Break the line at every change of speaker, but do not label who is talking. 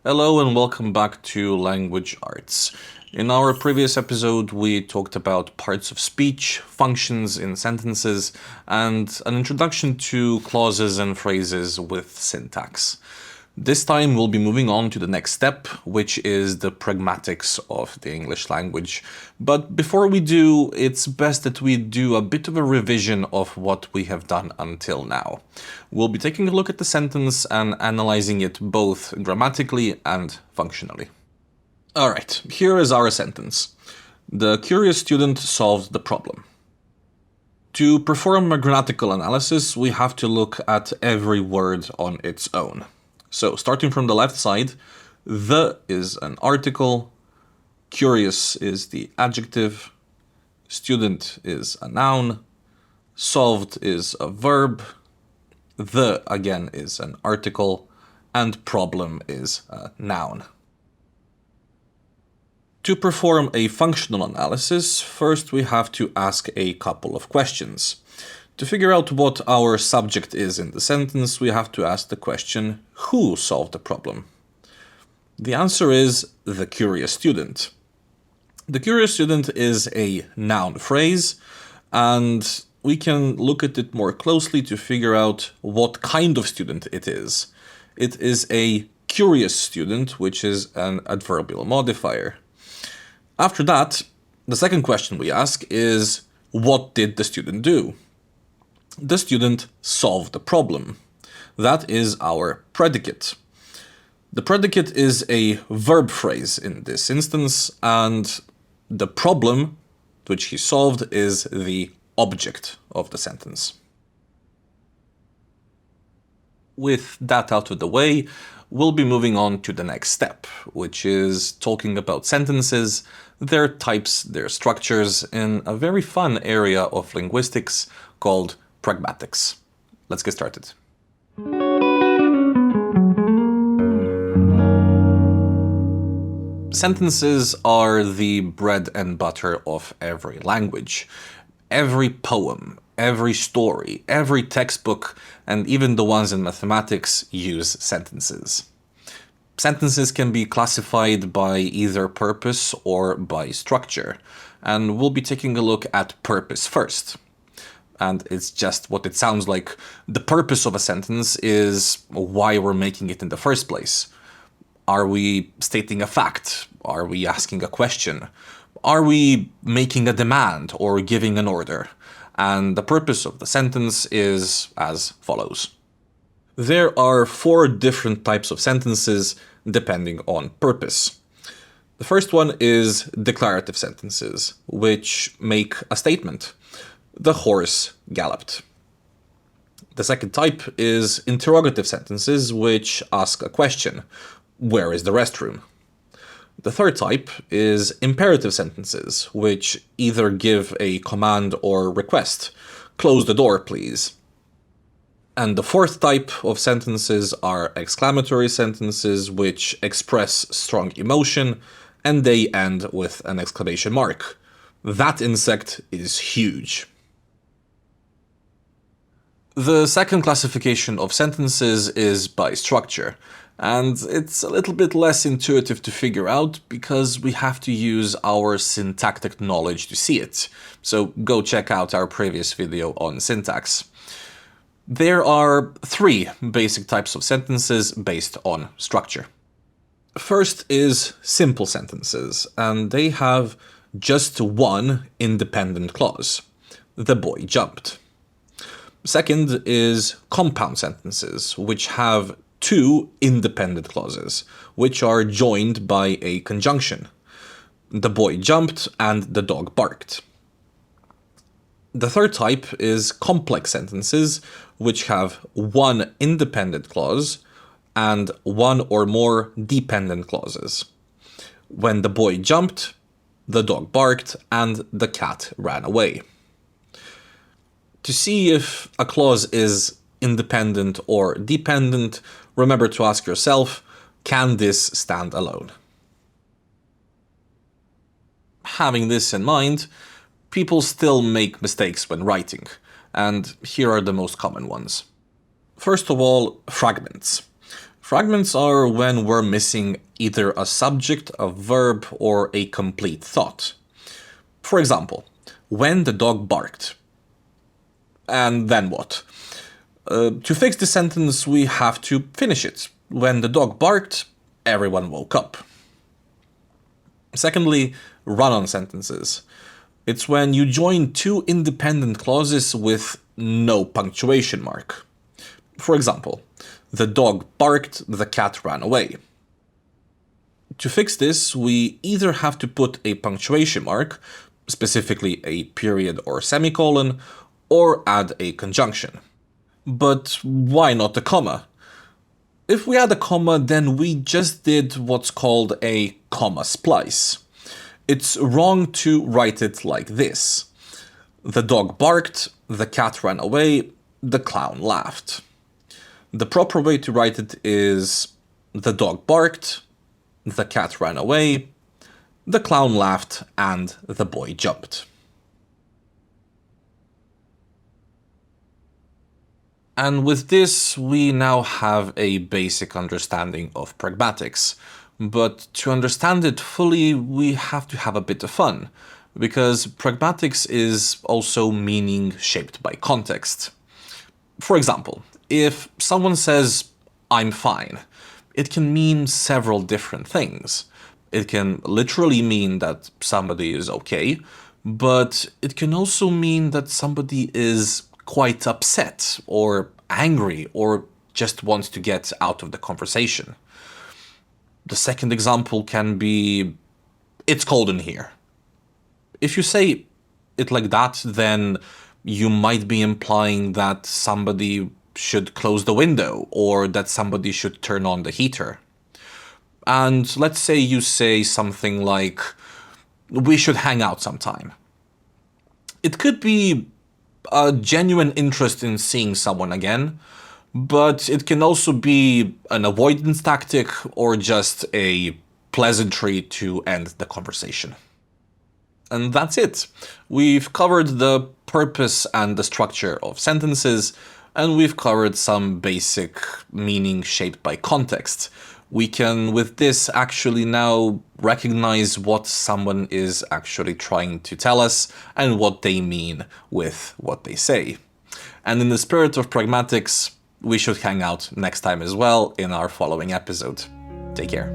Hello and welcome back to Language Arts. In our previous episode, we talked about parts of speech, functions in sentences, and an introduction to clauses and phrases with syntax. This time we'll be moving on to the next step, which is the pragmatics of the English language. But before we do, it's best that we do a bit of a revision of what we have done until now. We'll be taking a look at the sentence and analyzing it both grammatically and functionally. Alright, here is our sentence. The curious student solved the problem. To perform a grammatical analysis, we have to look at every word on its own. So, starting from the left side, the is an article, curious is the adjective, student is a noun, solved is a verb, the again is an article, and problem is a noun. To perform a functional analysis, first we have to ask a couple of questions. To figure out what our subject is in the sentence, we have to ask the question, who solved the problem? The answer is the curious student. The curious student is a noun phrase, and we can look at it more closely to figure out what kind of student it is. It is a curious student, which is an adverbial modifier. After that, the second question we ask is, what did the student do? The student solved the problem. That is our predicate. The predicate is a verb phrase in this instance, and the problem which he solved is the object of the sentence. With that out of the way, we'll be moving on to the next step, which is talking about sentences, their types, their structures, in a very fun area of linguistics called Pragmatics. Let's get started. Sentences are the bread and butter of every language. Every poem, every story, every textbook, and even the ones in mathematics use sentences. Sentences can be classified by either purpose or by structure, and we'll be taking a look at purpose first. And it's just what it sounds like. The purpose of a sentence is why we're making it in the first place. Are we stating a fact? Are we asking a question? Are we making a demand or giving an order? And the purpose of the sentence is as follows. There are 4 different types of sentences depending on purpose. The first one is declarative sentences, which make a statement. The horse galloped. The second type is interrogative sentences, which ask a question. Where is the restroom? The third type is imperative sentences, which either give a command or request. Close the door, please. And the fourth type of sentences are exclamatory sentences, which express strong emotion, and they end with an exclamation mark. That insect is huge. The second classification of sentences is by structure, and it's a little bit less intuitive to figure out because we have to use our syntactic knowledge to see it. So go check out our previous video on syntax. There are 3 basic types of sentences based on structure. First is simple sentences, and they have just one independent clause. The boy jumped. Second is compound sentences, which have 2 independent clauses, which are joined by a conjunction. The boy jumped and the dog barked. The third type is complex sentences, which have 1 independent clause and 1 or more dependent clauses. When the boy jumped, the dog barked and the cat ran away. To see if a clause is independent or dependent, remember to ask yourself, can this stand alone? Having this in mind, people still make mistakes when writing, and here are the most common ones. First of all, fragments. Fragments are when we're missing either a subject, a verb, or a complete thought. For example, when the dog barked. And then what? To fix the sentence, we have to finish it. When the dog barked, everyone woke up. Secondly, run-on sentences. It's when you join two independent clauses with no punctuation mark. For example, the dog barked, the cat ran away. To fix this, we either have to put a punctuation mark, specifically a period or semicolon, or add a conjunction. But why not a comma? If we add a comma, then we just did what's called a comma splice. It's wrong to write it like this. The dog barked, the cat ran away, the clown laughed. The proper way to write it is the dog barked, the cat ran away, the clown laughed, and the boy jumped. And with this, we now have a basic understanding of pragmatics. But to understand it fully, we have to have a bit of fun, because pragmatics is also meaning shaped by context. For example, if someone says, "I'm fine," it can mean several different things. It can literally mean that somebody is okay, but it can also mean that somebody is quite upset or angry or just wants to get out of the conversation. The second example can be, "It's cold in here." If you say it like that, then you might be implying that somebody should close the window or that somebody should turn on the heater. And let's say you say something like, "We should hang out sometime." It could be a genuine interest in seeing someone again, but it can also be an avoidance tactic or just a pleasantry to end the conversation. And that's it. We've covered the purpose and the structure of sentences, and we've covered some basic meaning shaped by context. We can, with this, actually now recognize what someone is actually trying to tell us and what they mean with what they say. And in the spirit of pragmatics, we should hang out next time as well in our following episode. Take care.